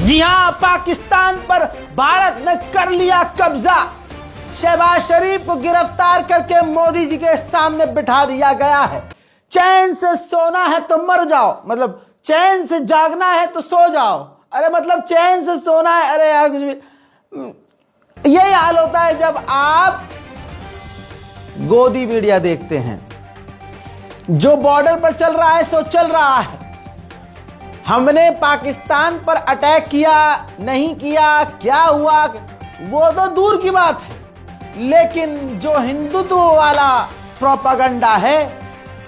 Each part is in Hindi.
जी हां, पाकिस्तान पर भारत ने कर लिया कब्जा। शहबाज शरीफ को गिरफ्तार करके मोदी जी के सामने बिठा दिया गया है। चैन से सोना है तो मर जाओ, मतलब चैन से जागना है तो सो जाओ। अरे मतलब चैन से सोना है, अरे यार कुछ भी। यही हाल होता है जब आप गोदी मीडिया देखते हैं। जो बॉर्डर पर चल रहा है सो चल रहा है। हमने पाकिस्तान पर अटैक किया नहीं किया, क्या हुआ वो तो दूर की बात है, लेकिन जो हिंदुत्व वाला प्रोपेगेंडा है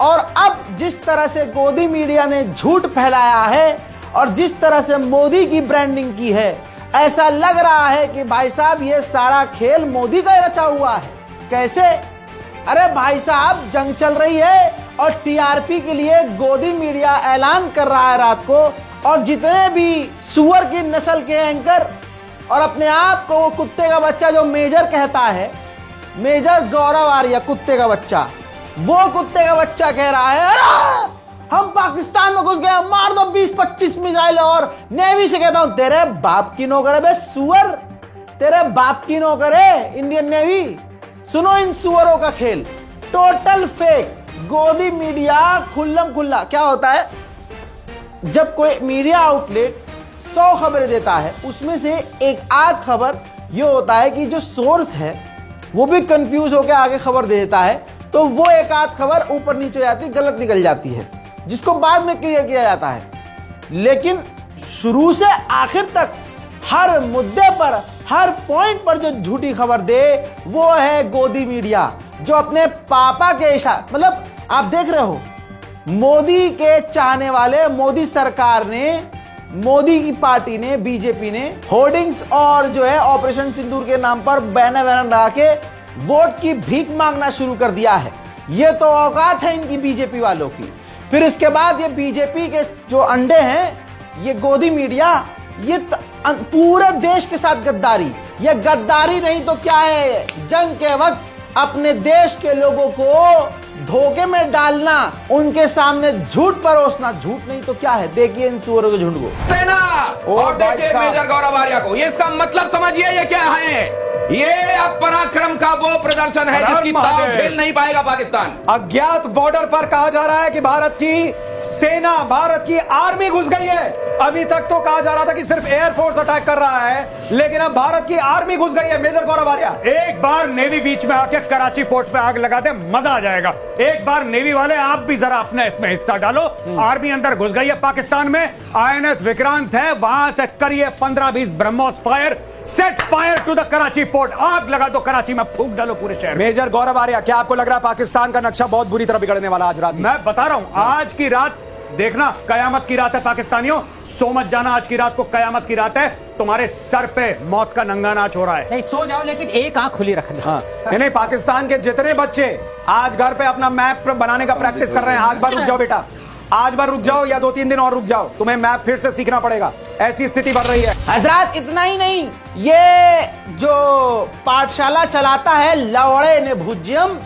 और अब जिस तरह से गोदी मीडिया ने झूठ फैलाया है और जिस तरह से मोदी की ब्रांडिंग की है, ऐसा लग रहा है कि भाई साहब ये सारा खेल मोदी का रचा हुआ है। कैसे? अरे भाई साहब, जंग चल रही है और टीआरपी के लिए गोदी मीडिया ऐलान कर रहा है रात को, और जितने भी सुअर की नस्ल के एंकर और अपने आप को वो कुत्ते का बच्चा जो मेजर कहता है, मेजर गौरव आर्या कुत्ते का बच्चा, वो कुत्ते का बच्चा कह रहा है अरे हम पाकिस्तान में घुस गए, मार दो 20-25 मिसाइल। और नेवी से कहता हूं तेरे बाप की नौकर है बे सुअर, तेरे बाप की नौकर है इंडियन नेवी। सुनो इन सुअरों का खेल, टोटल फेक। गोदी मीडिया खुल्लम खुल्ला। क्या होता है जब कोई मीडिया आउटलेट 100 खबरें देता है, उसमें से एक आध खबर ये होता है कि जो सोर्स है वो भी कंफ्यूज होकर आगे खबर दे देता है, तो वो एक आध खबर ऊपर नीचे हो जाती, गलत निकल जाती है, जिसको बाद में क्लियर किया जाता है। लेकिन शुरू से आखिर तक हर मुद्दे पर, हर पॉइंट पर जो झूठी खबर दे वो है गोदी मीडिया, जो अपने पापा के इशारे, मतलब आप देख रहे हो मोदी के चाहने वाले, मोदी सरकार ने, मोदी की पार्टी ने, बीजेपी ने होर्डिंग्स और जो है ऑपरेशन सिंदूर के नाम पर बैनर लगा के वोट की भीख मांगना शुरू कर दिया है। ये तो औकात है इनकी बीजेपी वालों की। फिर इसके बाद ये बीजेपी के जो अंडे हैं, ये गोदी मीडिया, ये पूरे देश के साथ गद्दारी। ये गद्दारी नहीं तो क्या है? जंग के वक्त अपने देश के लोगों को धोखे में डालना, उनके सामने झूठ परोसना। झूठ नहीं तो क्या है? देखिए इन सुअरों के झुंड को। सेना और देखिए मेजर गौरव आर्या को। ये इसका मतलब समझिए ये क्या है? ये अब पराक्रम का वो प्रदर्शन है जिसकी ताव झेल नहीं पाएगा पाकिस्तान। अज्ञात बॉर्डर पर कहा जा रहा है कि भारत की सेना, भारत की आर्मी घुस गई है। अभी तक तो कहा जा रहा था कि सिर्फ एयरफोर्स अटैक कर रहा है, लेकिन अब भारत की आर्मी घुस गई है। मेजर गौरव आर्या, एक बार नेवी बीच में आके कराची पोर्ट पे आग लगा दे, मजा आ जाएगा। एक बार नेवी वाले आप भी जरा अपने इसमें हिस्सा डालो। आर्मी अंदर घुस गई है पाकिस्तान में। आईएनएस विक्रांत है, वहां से करिए 15-20 BrahMos fire, set fire to the Karachi port. आग लगा दो कराची में, फूंक डालो पूरे शहर। मेजर गौरव आर्या, क्या आपको लग रहा है पाकिस्तान का नक्शा बहुत बुरी तरह बिगड़ने वाला आज रात? मैं बता रहा हूं, आज की रात देखना कयामत की रात है पाकिस्तानियों। सो मत जाना, आज की रात को कयामत की रात है। तुम्हारे सर पे मौत का नंगा नाच हो रहा है। नहीं सो जाओ, लेकिन एक आंख खुली रखना। हाँ। नहीं, पाकिस्तान के जितने बच्चे आज घर पे अपना मैप बनाने का प्रैक्टिस कर रहे हैं, आज बार रुक जाओ बेटा, आज बार रुक जाओ, या 2-3 दिन और रुक जाओ। तुम्हें मैप फिर से सीखना पड़ेगा, ऐसी स्थिति बन रही है। हजरात, इतना ही नहीं, ये जो पाठशाला चलाता है लवड़े ने भुज्यम,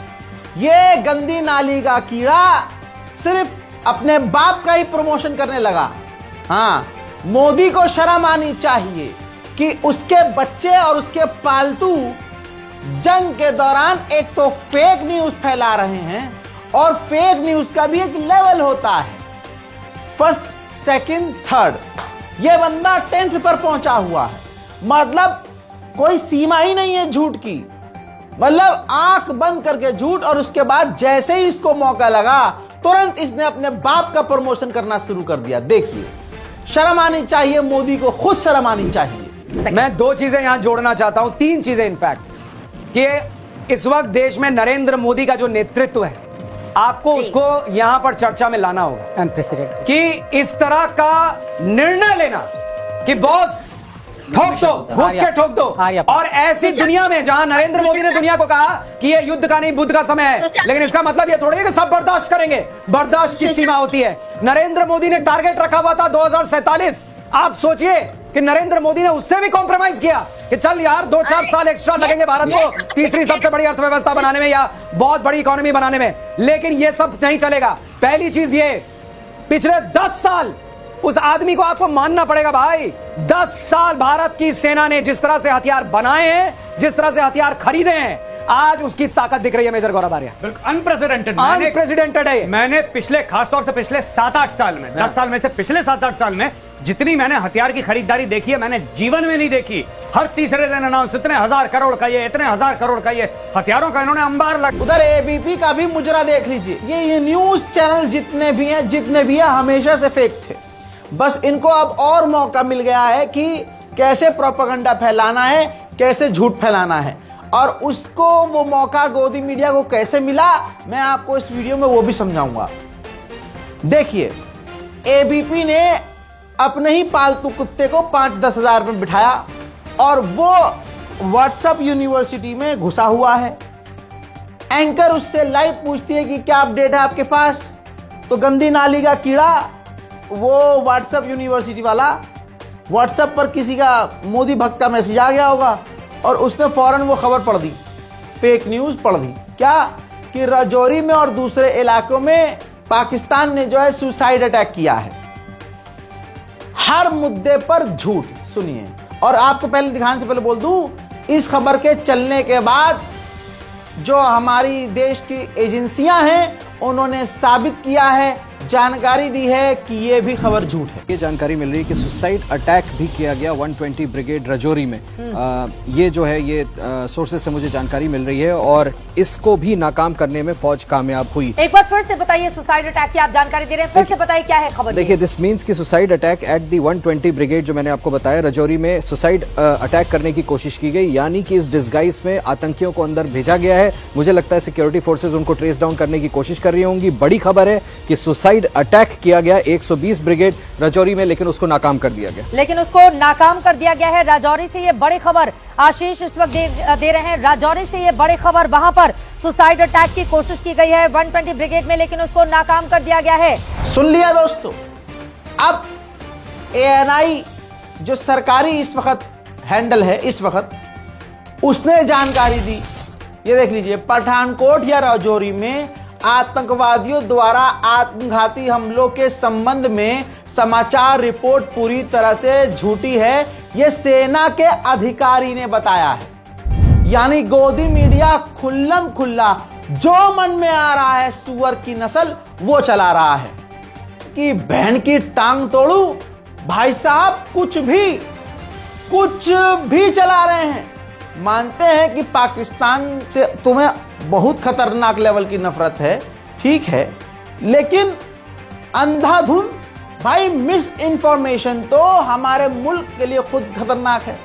ये गंदी नाली का कीड़ा सिर्फ अपने बाप का ही प्रमोशन करने लगा। हाँ, मोदी को शर्म आनी चाहिए कि उसके बच्चे और उसके पालतू जंग के दौरान एक तो फेक न्यूज फैला रहे हैं, और फेक न्यूज का भी एक लेवल होता है, फर्स्ट, सेकंड, थर्ड। ये बंदा 10th पर पहुंचा हुआ है, मतलब कोई सीमा ही नहीं है झूठ की। मतलब आंख बंद करके झूठ, और उसके बाद जैसे ही इसको मौका लगा तुरंत इसने अपने बाप का प्रमोशन करना शुरू कर दिया। देखिए, शर्म आनी चाहिए मोदी को, खुद शर्म आनी चाहिए। मैं 2 चीजें यहां जोड़ना चाहता हूं, 3 चीजें इनफैक्ट, कि इस वक्त देश में नरेंद्र मोदी का जो नेतृत्व है, आपको उसको यहां पर चर्चा में लाना होगा। कि इस तरह का निर्णय लेना कि बॉस ठोक दो, घुस के ठोक दो, और ऐसी दुनिया में जहां नरेंद्र मोदी ने दुनिया को कहा कि ये युद्ध का नहीं बुद्ध का समय है, लेकिन इसका मतलब ये थोड़ी है कि सब बर्दाश्त करेंगे। बर्दाश्त की सीमा होती है। नरेंद्र मोदी ने टारगेट रखा हुआ था 2047। आप सोचिए कि नरेंद्र मोदी ने उससे भी कॉम्प्रोमाइज किया कि चल यार 2-4 साल एक्स्ट्रा लगेंगे भारत को तीसरी सबसे बड़ी अर्थव्यवस्था बनाने में या बहुत बड़ी इकोनॉमी बनाने में, लेकिन ये सब नहीं चलेगा। पहली चीज ये, पिछले 10 साल उस आदमी को आपको मानना पड़ेगा भाई। 10 साल भारत की सेना ने जिस तरह से हथियार बनाए हैं, जिस तरह से हथियार खरीदे हैं, आज उसकी ताकत दिख रही है मेजर गौरव आर्या। बिल्कुल अनप्रेसिडेंटेड है। मैंने पिछले, खासतौर से पिछले 7-8 साल में, 10 साल में से पिछले 7-8 साल में जितनी मैंने हथियार की खरीदारी देखी है, मैंने जीवन में नहीं देखी। हर तीसरे दिन अनाउंस, इतने 1000 करोड़ का ये, इतने 1000 करोड़ का ये, हथियारों का इन्होंने अंबार लग। उधर एबीपी का भी मुजरा देख लीजिए। ये न्यूज चैनल जितने भी हैं हमेशा से फेक थे। बस इनको अब और मौका मिल गया है कि कैसे प्रोपेगेंडा फैलाना है, कैसे झूठ फैलाना है, और उसको वो मौका गोदी मीडिया को कैसे मिला, मैं आपको इस वीडियो में वो भी समझाऊंगा। देखिए, एबीपी ने अपने ही पालतू कुत्ते को 5-10 हजार में बिठाया और वो व्हाट्सएप यूनिवर्सिटी में घुसा हुआ है। एंकर उससे लाइव पूछती है कि क्या अपडेट है आपके पास, तो गंदी नाली का कीड़ा वो व्हाट्सएप यूनिवर्सिटी वाला, व्हाट्सएप पर किसी का मोदी भक्त का मैसेज आ गया होगा और उसने फौरन वो खबर पढ़ दी, फेक न्यूज पढ़ दी। क्या कि राजौरी में और दूसरे इलाकों में पाकिस्तान ने जो है सुसाइड अटैक किया है। हर मुद्दे पर झूठ। सुनिए, और आपको पहले दिखाने से पहले बोल दूं, इस खबर के चलने के बाद जो हमारी देश की एजेंसियां हैं उन्होंने साबित किया है, जानकारी दी है कि ये भी खबर झूठ है। ये जानकारी मिल रही है कि सुसाइड अटैक भी किया गया 120 ब्रिगेड राजौरी में। ये जो है ये सोर्सेज से मुझे जानकारी मिल रही है और इसको भी नाकाम करने में फौज कामयाब हुई। एक बार फिर से बताइए, सुसाइड अटैक की आप जानकारी दे रहे हैं, फिर से बताइए क्या है खबर। देखिए, दिस मीन्स कि suicide attack at the 120 brigade, जो मैंने आपको बताया राजौरी में सुसाइड अटैक करने की कोशिश की गई, यानी कि इस डिस्गाइज में आतंकियों को अंदर भेजा गया है। मुझे लगता है सिक्योरिटी फोर्सेज उनको ट्रेस डाउन करने की कोशिश कर रही होंगी। बड़ी खबर है कि सुसाइड अटैक किया गया 120 ब्रिगेड राजौरी में, लेकिन उसको नाकाम कर दिया गया है। राजौरी से ये बड़ी खबर आशीष इस वक्त दे रहे हैं। राजौरी से ये बड़ी खबर, वहां पर सुसाइड अटैक की कोशिश की गई है 120 ब्रिगेड में, लेकिन उसको नाकाम कर दिया गया है। सुन लिया दोस्तों। अब ANI जो सरकारी इस वक्त हैंडल है, इस वक्त उसने जानकारी दी। ये देख लीजिए, पठानकोट या राजौरी में आतंकवादियों द्वारा आत्मघाती हमलों के संबंध में समाचार रिपोर्ट पूरी तरह से झूठी है, यह सेना के अधिकारी ने बताया है। यानी गोदी मीडिया खुल्लम खुल्ला जो मन में आ रहा है सुअर की नस्ल वो चला रहा है कि बहन की टांग तोड़ू। भाई साहब कुछ भी चला रहे हैं। मानते हैं कि पाकिस्तान से तुम्हें बहुत खतरनाक लेवल की नफरत है, ठीक है, लेकिन अंधाधुंध भाई मिस इन्फॉर्मेशन तो हमारे मुल्क के लिए खुद खतरनाक है।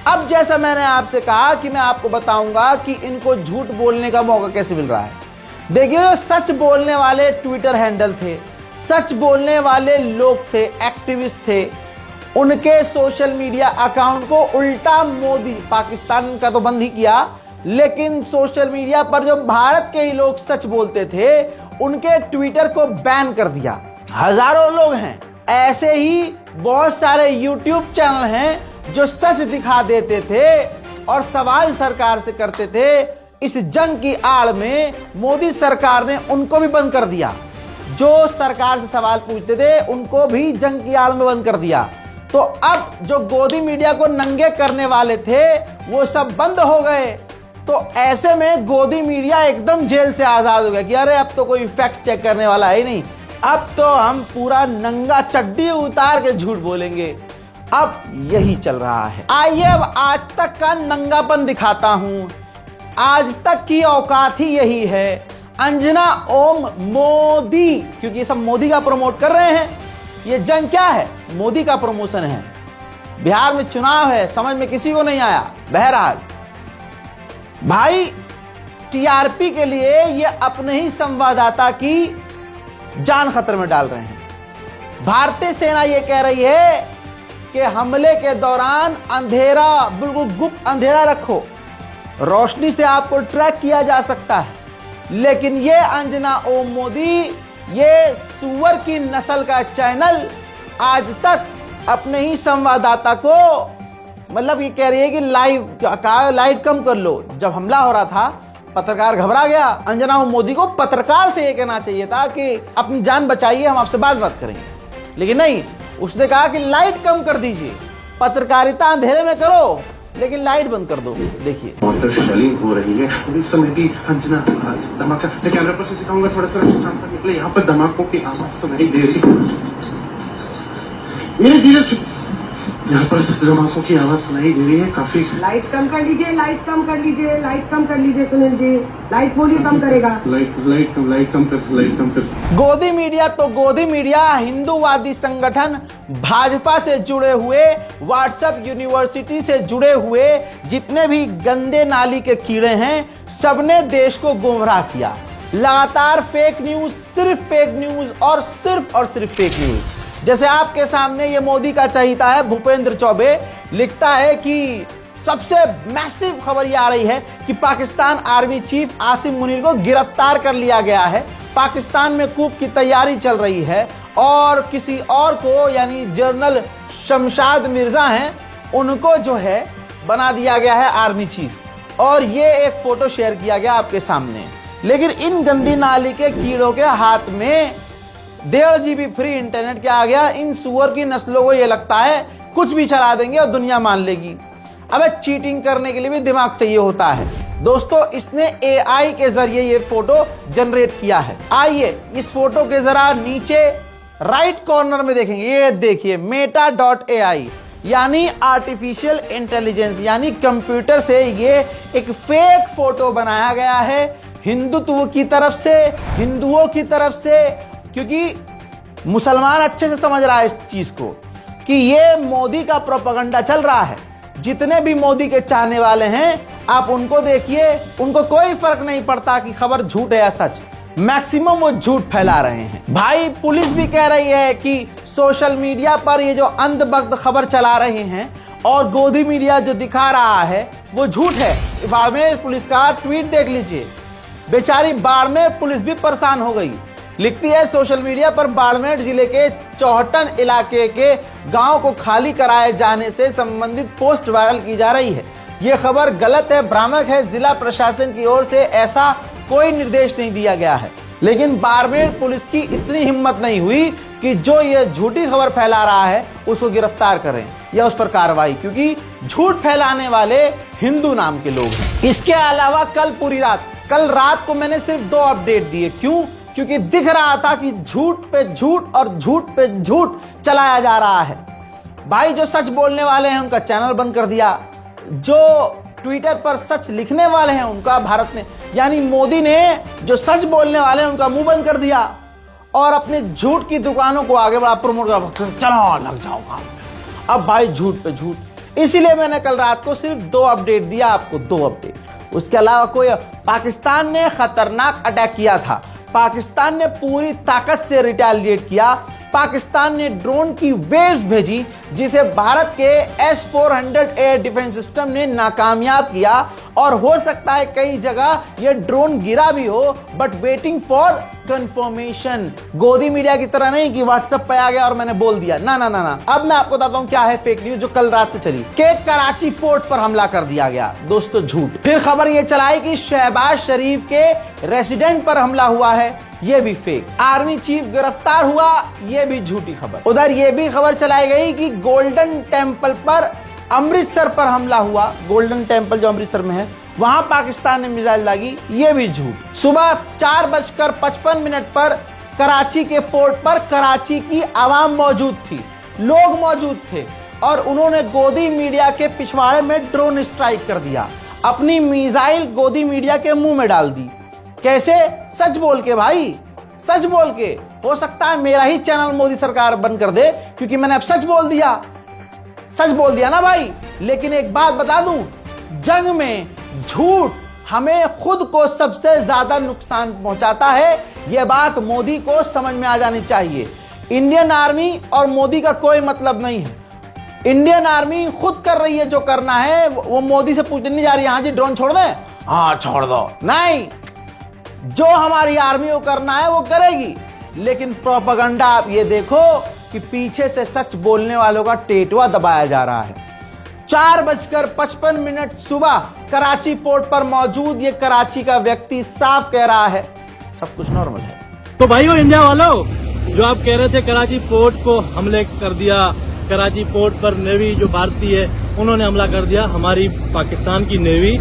अब जैसा मैंने आपसे कहा कि मैं आपको बताऊंगा कि इनको झूठ बोलने का मौका कैसे मिल रहा है। देखिए, सच बोलने वाले ट्विटर हैंडल थे, सच बोलने वाले लोग थे, एक्टिविस्ट थे, उनके सोशल मीडिया अकाउंट को उल्टा मोदी, पाकिस्तान का तो बंद ही किया, लेकिन सोशल मीडिया पर जो भारत के ही लोग सच बोलते थे उनके ट्विटर को बैन कर दिया। हजारों लोग हैं। ऐसे ही बहुत सारे यूट्यूब चैनल हैं जो सच दिखा देते थे और सवाल सरकार से करते थे। इस जंग की आड़ में मोदी सरकार ने उनको भी बंद कर दिया। जो सरकार से सवाल पूछते थे उनको भी जंग की आड़ में बंद कर दिया। तो अब जो गोदी मीडिया को नंगे करने वाले थे वो सब बंद हो गए। तो ऐसे में गोदी मीडिया एकदम जेल से आजाद हो गया कि अरे अब तो कोई फैक्ट चेक करने वाला है ही नहीं, अब तो हम पूरा नंगा चड्डी उतार के झूठ बोलेंगे। अब यही चल रहा है। आइए अब आज तक का नंगापन दिखाता हूं। आज तक की औकात ही यही है। अंजना ओम मोदी, क्योंकि ये सब मोदी का प्रमोट कर रहे हैं। ये जंग क्या है? मोदी का प्रमोशन है। बिहार में चुनाव है, समझ में किसी को नहीं आया। बहरहाल भाई, टीआरपी के लिए ये अपने ही संवाददाता की जान खतरे में डाल रहे हैं। भारतीय सेना ये कह रही है कि हमले के दौरान अंधेरा, बिल्कुल गुप्त अंधेरा रखो, रोशनी से आपको ट्रैक किया जा सकता है। लेकिन ये अंजना ओम मोदी, ये सुअर की नस्ल का चैनल आज तक अपने ही संवाददाता को, मतलब ये कह रही है कि लाइट कम कर लो। जब हमला हो रहा था पत्रकार घबरा गया। अंजना ओम मोदी को पत्रकार से ये कहना चाहिए था कि अपनी जान बचाइए, हम आपसे बात करेंगे, लेकिन नहीं, उसने कहा कि लाइट कम कर दीजिए, पत्रकारिता अंधेरे में करो लेकिन लाइट बंद कर दो। देखिए मॉनिटर शेलिंग हो रही है और इस समय भी अंजना धमाका, मैं कैमरा पर से सिखाऊंगा थोड़ा सा शाम तक निकले, यहाँ पर धमाकों की आवाज सुनाई दे रही है, मेरे धीरे यहाँ पर धमाकों की आवाज सुनाई दे रही है काफी। लाइट कम कर लीजिए, लाइट कम कर लीजिए, लाइट कम कर लीजिए सुनील जी, लाइट बोलिए कम करेगा। लाइट कम कर। गोदी मीडिया तो गोदी मीडिया हिंदूवादी संगठन भाजपा से जुड़े हुए, व्हाट्सएप यूनिवर्सिटी से जुड़े हुए जितने भी गंदे नाली के कीड़े हैं, सबने देश को गुमराह किया। लगातार फेक न्यूज, सिर्फ फेक न्यूज और सिर्फ फेक न्यूज। जैसे आपके सामने ये मोदी का चहीता है भूपेंद्र चौबे लिखता है कि सबसे मैसिव खबर ये आ रही है कि पाकिस्तान आर्मी चीफ आसिम मुनीर को गिरफ्तार कर लिया गया है, पाकिस्तान में कूप की तैयारी चल रही है और किसी और को यानी जनरल शमशाद मिर्जा हैं उनको जो है बना दिया गया है आर्मी चीफ, और ये एक फोटो शेयर किया गया आपके सामने। लेकिन इन गंदी नाली के कीड़ों के हाथ में 1.5 GB फ्री इंटरनेट क्या आ गया। इन सुअर की नस्लों को ये लगता है कुछ भी चला देंगे और दुनिया मान लेगी। अबे चीटिंग करने के लिए भी दिमाग चाहिए होता है। दोस्तों इसने AI के जरिए ये फोटो जनरेट किया है। आइए इस फोटो के जरा नीचे राइट कॉर्नर में देखेंगे, ये देखिए meta.ai यानी आर्टिफिशियल इंटेलिजेंस, यानी कंप्यूटर से ये एक फेक फोटो बनाया गया है हिंदुत्व की तरफ से, हिंदुओं की तरफ से, क्योंकि मुसलमान अच्छे से समझ रहा है इस चीज को कि ये मोदी का प्रोपेगेंडा चल रहा है। जितने भी मोदी के चाहने वाले हैं आप उनको देखिए, उनको कोई फर्क नहीं पड़ता कि खबर झूठ है या सच, मैक्सिमम वो झूठ फैला रहे हैं। भाई पुलिस भी कह रही है कि सोशल मीडिया पर ये जो अंधभक्त खबर चला रहे हैं और गोदी मीडिया जो दिखा रहा है वो झूठ है। बाड़मेर पुलिस का ट्वीट देख लीजिए, बेचारी बाड़मेर पुलिस भी परेशान हो गई। लिखती है सोशल मीडिया पर बाड़मेर जिले के चौहटन इलाके के गांव को खाली कराए जाने से संबंधित पोस्ट वायरल की जा रही है। यह खबर गलत है, भ्रामक है। जिला प्रशासन की ओर से ऐसा कोई निर्देश नहीं दिया गया है। लेकिन बाड़मेर पुलिस की इतनी हिम्मत नहीं हुई कि जो ये झूठी खबर फैला रहा है उसको गिरफ्तार करें या उस पर कार्रवाई, क्योंकि झूठ फैलाने वाले हिंदू नाम के लोग हैं। इसके अलावा कल रात को मैंने सिर्फ 2 अपडेट दिए। क्यों? क्योंकि दिख रहा था कि झूठ पे झूठ और झूठ पे झूठ चलाया जा रहा है। भाई जो सच बोलने वाले हैं उनका चैनल बंद कर दिया, जो ट्विटर पर सच लिखने वाले हैं उनका भारत ने यानी मोदी ने जो सच बोलने वाले हैं उनका मुंह बंद कर दिया और अपने झूठ की दुकानों को आगे बढ़ा प्रमोट कर, चलो लग जाओगा। अब भाई झूठ पे झूठ। इसीलिए मैंने कल रात को सिर्फ 2 अपडेट दिया आपको, 2 अपडेट। उसके अलावा कोई पाकिस्तान ने खतरनाक अटैक किया था, पाकिस्तान ने पूरी ताकत से रिटेलिएट किया। पाकिस्तान ने ड्रोन की वेव्स भेजी जिसे भारत के S-400 एयर डिफेंस सिस्टम ने नाकामयाब किया और हो सकता है कई जगह यह ड्रोन गिरा भी हो, बट वेटिंग फॉर कंफर्मेशन। गोदी मीडिया की तरह नहीं कि व्हाट्सएप पे आ गया और मैंने बोल दिया, ना ना ना ना। अब मैं आपको बताता हूं क्या है फेक न्यूज जो कल रात से चली कि कराची पोर्ट पर हमला कर दिया गया। दोस्तों झूठ। फिर खबर यह चलाई कि शहबाज शरीफ के रेसिडेंट पर हमला हुआ है, यह भी फेक। आर्मी चीफ गिरफ्तार हुआ, यह भी झूठी खबर। उधर यह भी खबर चलाई गई कि गोल्डन टेम्पल पर अमृतसर पर हमला हुआ। गोल्डन टेम्पल जो अमृतसर में है वहां पाकिस्तान ने मिसाइल दागी, यह भी झूठ। सुबह 4:55 पर कराची के पोर्ट पर कराची की आवाम मौजूद थी, लोग मौजूद थे और उन्होंने गोदी मीडिया के पिछवाड़े में ड्रोन स्ट्राइक कर दिया। अपनी मिसाइल गोदी मीडिया के मुंह में डाल दी। कैसे? सच बोल के भाई, सच बोल के। हो सकता है मेरा ही चैनल मोदी सरकार बंद कर दे क्योंकि मैंने अब सच बोल दिया ना भाई। लेकिन एक बात बता दूं, जंग में झूठ हमें खुद को सबसे ज्यादा नुकसान पहुंचाता है। यह बात मोदी को समझ में आ जानी चाहिए। इंडियन आर्मी और मोदी का कोई मतलब नहीं है। इंडियन आर्मी खुद कर रही है जो करना है, वो मोदी से पूछने नहीं जा रही हाँ जी ड्रोन छोड़ दें, हाँ छोड़ दो, नहीं। जो हमारी आर्मी को करना है वो करेगी। लेकिन प्रोपेगेंडा आप ये देखो कि पीछे से सच बोलने वालों का टेटवा दबाया जा रहा है। 4:55 सुबह कराची पोर्ट पर मौजूद ये कराची का व्यक्ति साफ कह रहा है सब कुछ नॉर्मल है। तो भाइयों इंडिया वालों, जो आप कह रहे थे कराची पोर्ट को हमले कर दिया, कराची पोर्ट पर नेवी जो भारतीय है उन्होंने हमला कर दिया। हमारी पाकिस्तान की नेवी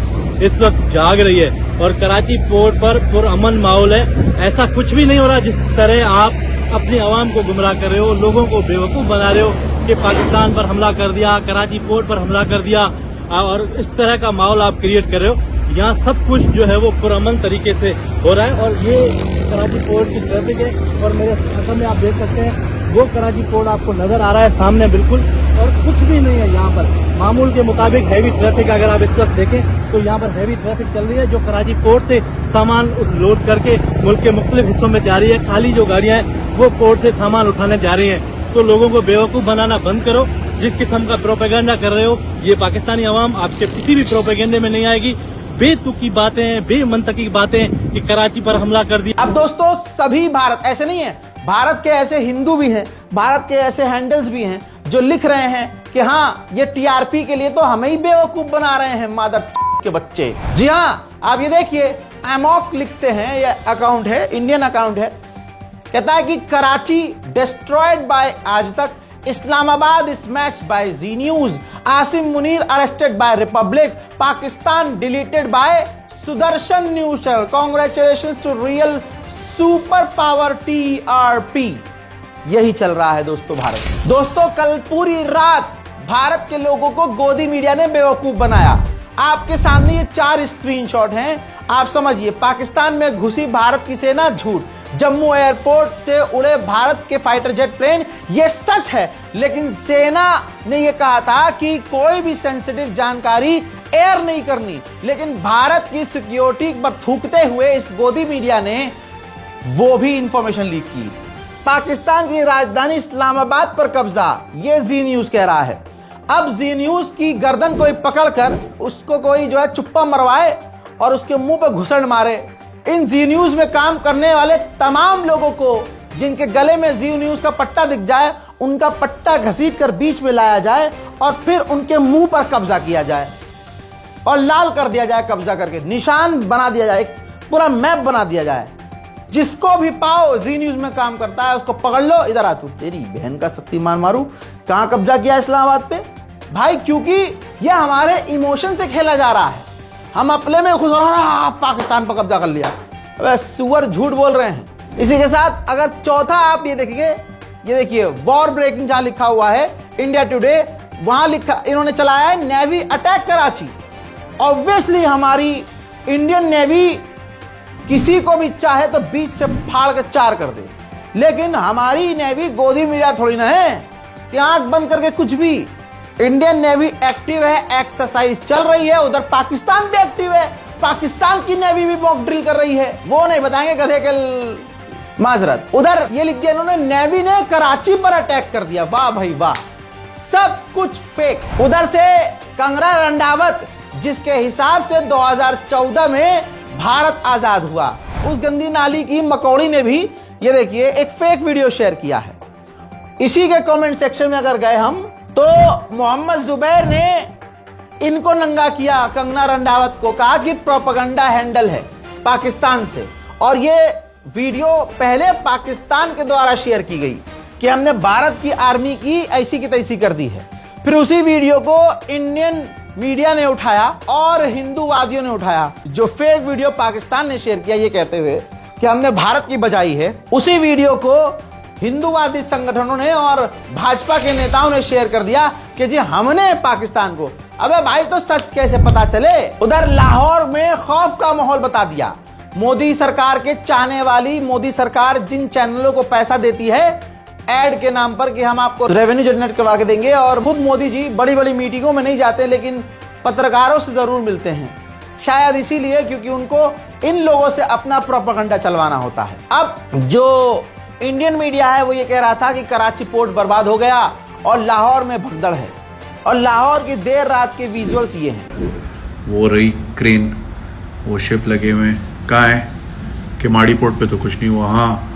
इस वक्त जाग रही है और कराची पोर्ट पर पुरअमन माहौल है। ऐसा कुछ भी नहीं हो रहा जिस तरह आप अपनी आवाम को गुमराह कर रहे हो, लोगों को बेवकूफ बना रहे हो कि पाकिस्तान पर हमला कर दिया, कराची पोर्ट पर हमला कर दिया और इस तरह का माहौल आप क्रिएट कर रहे हो। यहाँ सब कुछ जो है वो पुरअमन तरीके से हो रहा है और ये कराची पोर्ट की ट्रैफिक है और मेरे हाथ में आप देख सकते हैं वो कराची पोर्ट आपको नजर आ रहा है सामने बिल्कुल, और कुछ भी नहीं है यहाँ पर। मामूल के मुताबिक हैवी ट्रैफिक अगर आप इस वक्त देखें तो यहाँ पर हैवी ट्रैफिक चल रही है जो कराची पोर्ट से सामान लोड करके मुल्क के मुख्तलिफ हिस्सों में जा रही है। खाली जो गाड़ियां हैं वो पोर्ट से सामान उठाने जा रही हैं। तो लोगों को बेवकूफ बनाना बंद करो। जिस किस्म का प्रोपेगेंडा कर रहे हो ये पाकिस्तानी अवाम आपके किसी भी प्रोपेगेंडे में नहीं आएगी। बेतुकी बातें, बेमंतकी बातें कि कराची पर हमला कर दिया। अब दोस्तों सभी भारत ऐसे नहीं है, भारत के ऐसे हिंदू भी हैं, भारत के ऐसे हैंडल्स भी हैं जो लिख रहे हैं कि हाँ ये टीआरपी के लिए तो हमें ही बेवकूफ बना रहे हैं मादर के बच्चे। जी हाँ, आप ये देखिए एमॉक लिखते हैं, ये अकाउंट है, इंडियन अकाउंट है, कहता है कि Karachi destroyed by Aaj Tak, Islamabad smashed by Zee news, Asim Munir arrested by Republic, Pakistan deleted by Sudarshan news channel, congratulations to real super power TRP. यही चल रहा है दोस्तों भारत। दोस्तों कल पूरी रात भारत के लोगों को गोदी मीडिया ने बेवकूफ बनाया। आपके सामने ये 4 स्क्रीनशॉट हैं, आप समझिए। पाकिस्तान में घुसी भारत की सेना, झूठ। जम्मू एयरपोर्ट से उड़े भारत के फाइटर जेट प्लेन, ये सच है। लेकिन सेना ने ये कहा था कि कोई भी सेंसिटिव जानकारी एयर नहीं करनी। लेकिन भारत की सिक्योरिटी पर थूकते हुए इस गोदी मीडिया ने वो भी इंफॉर्मेशन लीक की। पाकिस्तान की राजधानी इस्लामाबाद पर कब्जा, ये जी न्यूज कह रहा है। अब जी न्यूज की गर्दन कोई पकड़कर उसको कोई जो है चुप्पा मरवाए और उसके मुंह पे घुसड़ मारे। इन जी न्यूज में काम करने वाले तमाम लोगों को जिनके गले में जी न्यूज का पट्टा दिख जाए, उनका पट्टा घसीट कर बीच में लाया जाए और फिर उनके मुंह पर कब्जा किया जाए और लाल कर दिया जाए, कब्जा करके निशान बना दिया जाए, एक पूरा मैप बना दिया जाए। जिसको भी पाओ जी न्यूज में काम करता है उसको पकड़ लो, इधर आ तू, तेरी बहन का शक्तिमान मारू। कहां कब्जा किया इस्लामाबाद पे भाई? क्योंकि ये हमारे इमोशन से खेला जा रहा है। हम अपने में खुश हो रहा पाकिस्तान पर कब्जा कर लिया। अबे सुअर झूठ बोल रहे हैं। इसी के साथ अगर चौथा आप ये देखेंगे, ये देखिए वॉर ब्रेकिंग जहां लिखा हुआ है इंडिया टुडे, वहां लिखा इन्होंने चलाया है नेवी अटैक कराची। ऑब्वियसली हमारी इंडियन नेवी किसी को भी चाहे तो बीच से फाड़ कर 4 कर दे, लेकिन हमारी नेवी गोदी मीडिया थोड़ी ना है कि आंख बंद करके कुछ भी। इंडियन नेवी एक्टिव है, एक्सरसाइज चल रही है। उधर पाकिस्तान भी एक्टिव है, पाकिस्तान की नेवी भी मॉक ड्रिल कर रही है। वो नहीं बताएंगे गधे के माजरत। उधर ये लिख दिया इन्होंने, नेवी ने कराची पर अटैक कर दिया। वाह भाई वाह, सब कुछ फेक। उधर से कंगना रंधावत, जिसके हिसाब से 2014 में भारत आजाद हुआ, उस गंदी नाली की मकौड़ी ने भी ये देखिए एक फेक वीडियो शेयर किया है। इसी के कमेंट सेक्शन में अगर गए हम तो मोहम्मद जुबैर ने इनको नंगा किया, कंगना रंधावत को, कहा कि प्रोपेगेंडा हैंडल है पाकिस्तान से। और ये वीडियो पहले पाकिस्तान के द्वारा शेयर की गई कि हमने भारत की आर्मी की ऐसी की तैसी कर दी है। फिर उसी वीडियो को इंडियन मीडिया ने उठाया और हिंदूवादियों ने उठाया, जो फेक वीडियो पाकिस्तान ने शेयर किया ये कहते हुए कि हमने भारत की बचाई है। उसी वीडियो को हिंदूवादी संगठनों ने और भाजपा के नेताओं ने शेयर कर दिया कि जी हमने पाकिस्तान को। अबे भाई तो सच कैसे पता चले? उधर लाहौर में खौफ का माहौल बता दिया। मोदी सरकार के चाहने वाली मोदी सरकार जिन चैनलों को पैसा देती है एड के नाम पर कि हम आपको रेवेन्यू जनरेट करवा के देंगे, और खुद मोदी जी बड़ी बड़ी मीटिंगों में नहीं जाते लेकिन पत्रकारों से जरूर मिलते हैं, शायद इसीलिए क्योंकि उनको इन लोगों से अपना प्रोपेगेंडा चलवाना होता है। अब जो इंडियन मीडिया है वो ये कह रहा था कि कराची पोर्ट बर्बाद हो गया और लाहौर में भगदड़ है, और लाहौर की देर रात के विजुअल्स ये हैं। वो रही क्रेन, वो शिप लगे हुए कहाँ है कि माड़ी पोर्ट पे तो कुछ नहीं हुआ। हाँ,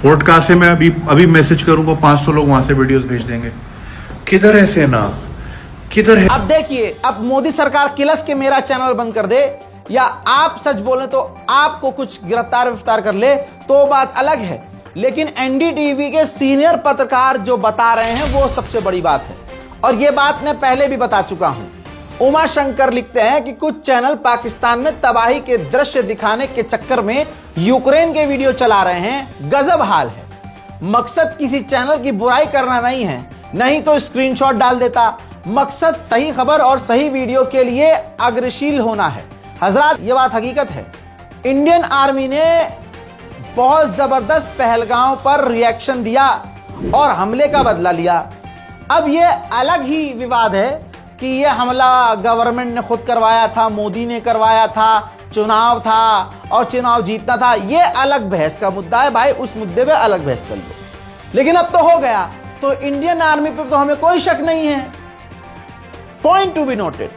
पोर्ट कहाँ से? मैं अभी मैसेज करूंगा, 500 लोग वहां से वीडियोस भेज देंगे। किधर है सेना, किधर है? अब देखिए, अब मोदी सरकार किलस के मेरा चैनल बंद कर दे या आप सच बोले तो आपको कुछ गिरफ्तार विफ्तार कर ले तो बात अलग है, लेकिन एनडीटीवी के सीनियर पत्रकार जो बता रहे हैं वो सबसे बड़ी बात है। और ये बात मैं पहले भी बता चुका हूं। उमा शंकर लिखते हैं कि कुछ चैनल पाकिस्तान में तबाही के दृश्य दिखाने के चक्कर में यूक्रेन के वीडियो चला रहे हैं। गजब हाल है। मकसद किसी चैनल की बुराई करना नहीं है, नहीं तो स्क्रीनशॉट डाल देता। मकसद सही खबर और सही वीडियो के लिए अग्रशील होना है। हजरात, ये बात हकीकत है। इंडियन आर्मी ने बहुत जबरदस्त पहलगांव पर रिएक्शन दिया और हमले का बदला लिया। अब ये अलग ही विवाद है कि ये हमला गवर्नमेंट ने खुद करवाया था, मोदी ने करवाया था, चुनाव था और चुनाव जीतना था। ये अलग बहस का मुद्दा है भाई, उस मुद्दे पे अलग बहस कर लो। लेकिन अब तो हो गया, तो इंडियन आर्मी पर तो हमें कोई शक नहीं है। Point to be noted,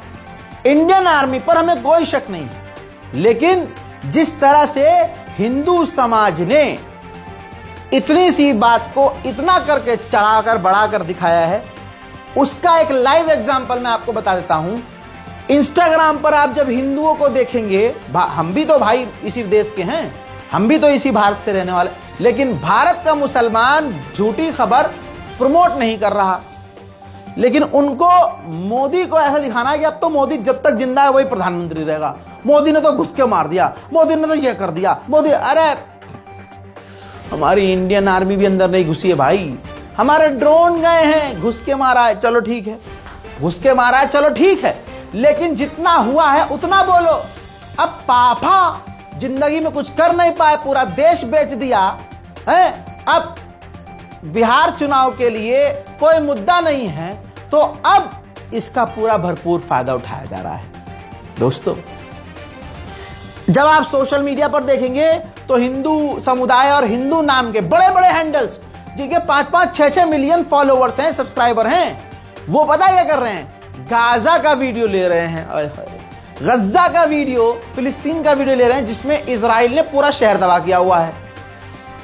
Indian army पर हमें कोई शक नहीं है। लेकिन जिस तरह से हिंदू समाज ने इतनी सी बात को इतना करके चढ़ाकर बढ़ाकर दिखाया है, उसका एक लाइव एग्जांपल मैं आपको बता देता हूं। इंस्टाग्राम पर आप जब हिंदुओं को देखेंगे, हम भी तो भाई इसी देश के हैं, हम भी तो इसी भारत से रहने वाले, लेकिन भारत का मुसलमान झूठी खबर प्रमोट नहीं कर रहा। लेकिन उनको मोदी को ऐसा दिखाना है कि अब तो मोदी जब तक जिंदा है वही प्रधानमंत्री रहेगा। मोदी ने तो घुस के मार दिया, मोदी ने तो ये कर दिया, मोदी। अरे हमारी इंडियन आर्मी भी अंदर नहीं घुसी है भाई, हमारे ड्रोन गए हैं, घुस के मारा है, चलो ठीक है, घुस के मारा है, चलो ठीक है, लेकिन जितना हुआ है उतना बोलो। अब पापा जिंदगी में कुछ कर नहीं पाए, पूरा देश बेच दिया है। अब बिहार चुनाव के लिए कोई मुद्दा नहीं है, तो अब इसका पूरा भरपूर फायदा उठाया जा रहा है। दोस्तों, जब आप सोशल मीडिया पर देखेंगे तो हिंदू समुदाय और हिंदू नाम के बड़े बड़े हैंडल्स जिनके 5-5, 6-6 मिलियन फॉलोवर्स हैं, सब्सक्राइबर हैं, वो पता क्या कर रहे हैं? गाजा का वीडियो ले रहे हैं, गज्जा का वीडियो, फिलिस्तीन का वीडियो ले रहे हैं जिसमें इजराइल ने पूरा शहर तबाह किया हुआ है।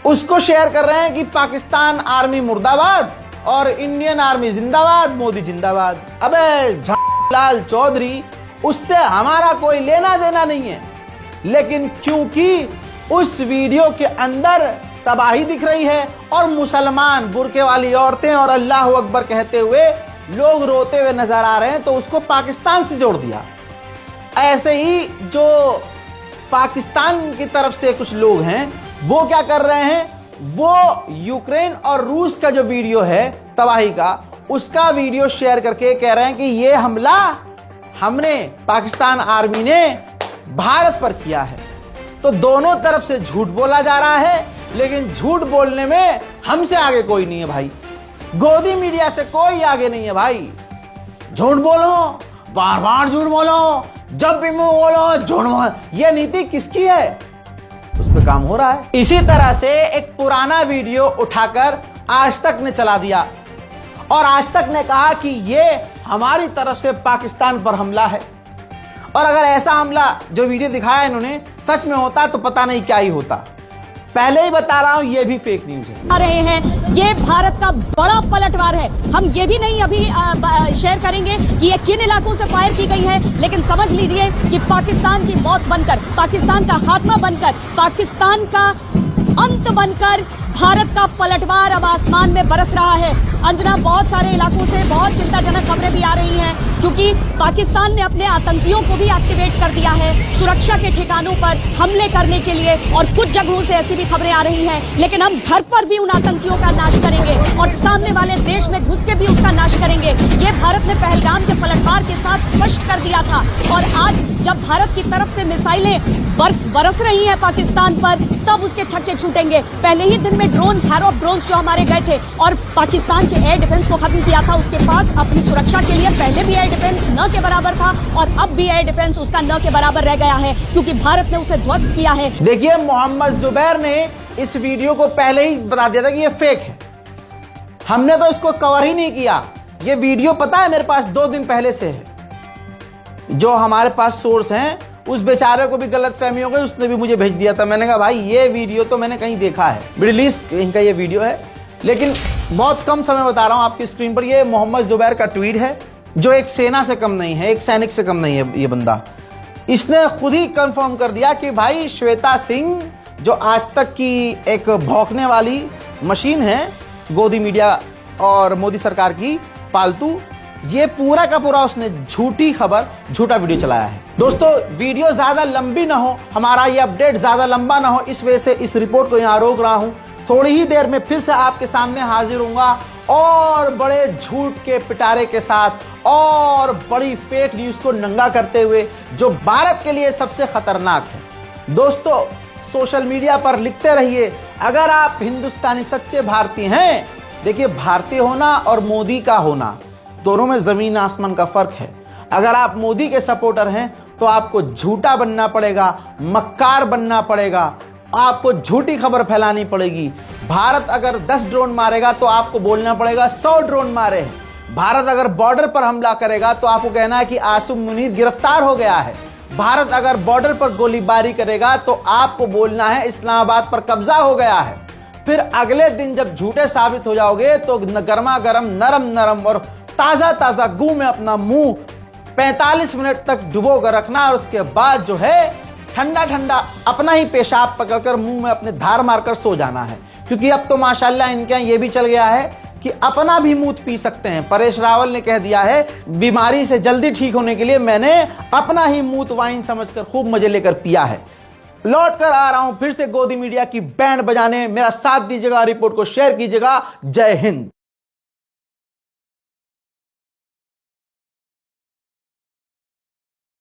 उसको शेयर कर रहे हैं कि पाकिस्तान आर्मी मुर्दाबाद और इंडियन आर्मी जिंदाबाद, मोदी जिंदाबाद। अबे झालाल चौधरी, उससे हमारा कोई लेना देना नहीं है। लेकिन क्योंकि उस वीडियो के अंदर तबाही दिख रही है और मुसलमान, बुर्के वाली औरतें और अल्लाह अकबर कहते हुए लोग रोते हुए नजर आ रहे हैं, तो उसको पाकिस्तान से जोड़ दिया। ऐसे ही जो पाकिस्तान की तरफ से कुछ लोग हैं वो क्या कर रहे हैं, वो यूक्रेन और रूस का जो वीडियो है तबाही का, उसका वीडियो शेयर करके कह रहे हैं कि ये हमला हमने, पाकिस्तान आर्मी ने भारत पर किया है। तो दोनों तरफ से झूठ बोला जा रहा है, लेकिन झूठ बोलने में हमसे आगे कोई नहीं है भाई। गोदी मीडिया से कोई आगे नहीं है भाई। झूठ बोलो, बार बार झूठ बोलो, जब भी मुंह बोलो झूठ बोलो, ये नीति किसकी है? उस पर काम हो रहा है। इसी तरह से एक पुराना वीडियो उठाकर आज तक ने चला दिया और आज तक ने कहा कि ये हमारी तरफ से पाकिस्तान पर हमला है। और अगर ऐसा हमला जो वीडियो दिखाया इन्होंने सच में होता तो पता नहीं क्या ही होता। पहले ही बता रहा हूं, ये भी फेक न्यूज है। आ रहे हैं, ये भारत का बड़ा पलटवार है। हम ये भी नहीं अभी शेयर करेंगे कि ये किन इलाकों से फायर की गई है, लेकिन समझ लीजिए कि पाकिस्तान की मौत बनकर, पाकिस्तान का खात्मा बनकर, पाकिस्तान का अंत बनकर भारत का पलटवार अब आसमान में बरस रहा है। अंजना, बहुत सारे इलाकों से बहुत चिंताजनक खबरें भी आ रही हैं, क्योंकि पाकिस्तान ने अपने आतंकियों को भी एक्टिवेट कर दिया है सुरक्षा के ठिकानों पर हमले करने के लिए। और कुछ जगहों से ऐसी भी खबरें आ रही हैं, लेकिन हम घर पर भी उन आतंकियों का नाश करेंगे और सामने वाले देश में घुस के भी उसका नाश करेंगे। ये भारत ने पहलगाम के पलटवार के साथ स्पष्ट कर दिया था। और आज जब भारत की तरफ से मिसाइलें बरस रही हैं पाकिस्तान पर, तब उसके छक्के छूटेंगे। पहले ही दिन में ड्रोन, हैरोप ड्रोन जो हमारे गए थे और पाकिस्तान के एयर डिफेंस को खत्म किया था। उसके पास अपनी सुरक्षा के लिए पहले भी एयर डिफेंस न के बराबर था और अब भी एयर डिफेंस उसका न के बराबर रह गया है, क्योंकि भारत ने उसे ध्वस्त किया है। देखिए, मोहम्मद जुबैर ने इस वीडियो को पहले ही बता दिया था कि ये फेक है। हमने तो इसको कवर ही नहीं किया। ये वीडियो पता है मेरे पास 2 दिन पहले से है। जो हमारे पास सोर्स हैं, उस बेचारे को भी गलतफहमी हो गई, उसने भी मुझे भेज दिया था। मैंने कहा भाई ये वीडियो तो मैंने कहीं देखा है, मिडिल ईस्ट इनका ये वीडियो है। लेकिन बहुत कम समय बता रहा हूं आपकी स्क्रीन पर, ये मोहम्मद जुबैर का ट्वीट है, जो एक सेना से कम नहीं है, एक सैनिक से कम नहीं है। ये बंदा, इसने खुद ही कंफर्म कर दिया कि भाई श्वेता सिंह जो आज तक की एक भौंकने वाली मशीन है गोदी मीडिया और मोदी सरकार की पालतू, ये पूरा का पूरा उसने झूठी खबर, झूठा वीडियो चलाया है। दोस्तों, वीडियो ज्यादा लंबी ना हो, हमारा ये अपडेट ज्यादा लंबा ना हो, इस वजह से इस रिपोर्ट को यहां रोक रहा हूं। थोड़ी ही देर में फिर से आपके सामने हाजिर होऊंगा और बड़े झूठ के पिटारे के साथ और बड़ी फेक न्यूज को नंगा करते हुए, जो भारत के लिए सबसे खतरनाक है। दोस्तों, सोशल मीडिया पर लिखते रहिए, अगर आप हिंदुस्तानी सच्चे भारतीय हैं। देखिए, भारतीय होना और मोदी का होना दोनों में जमीन आसमान का फर्क है। अगर आप मोदी के सपोर्टर हैं तो आपको झूठा बनना पड़ेगा, मक्कार बनना पड़ेगा, आपको झूठी खबर फैलानी पड़ेगी। भारत अगर 10 ड्रोन मारेगा तो आपको बोलना पड़ेगा 100 ड्रोन मारे हैं। भारत अगर बॉर्डर पर हमला करेगा तो आपको कहना है कि आसिम मुनीर गिरफ्तार हो गया है। भारत अगर बॉर्डर पर गोलीबारी करेगा तो आपको बोलना है इस्लामाबाद पर कब्जा हो गया है। फिर अगले दिन जब झूठे साबित हो जाओगे तो गर्मा गर्म, नरम नरम और ताजा ताजा गू में अपना मुंह 45 मिनट तक डुबो कर रखना और उसके बाद जो है ठंडा ठंडा अपना ही पेशाब पकड़कर मुंह में अपने धार मारकर सो जाना है। क्योंकि अब तो माशाल्लाह इनके यहाँ ये भी चल गया है कि अपना भी मूत पी सकते हैं। परेश रावल ने कह दिया है, बीमारी से जल्दी ठीक होने के लिए मैंने अपना ही मूत वाइन समझकर खूब मजे लेकर पिया है। लौट कर आ रहा हूं फिर से गोदी मीडिया की बैंड बजाने। मेरा साथ दीजिएगा, रिपोर्ट को शेयर कीजिएगा। जय हिंद।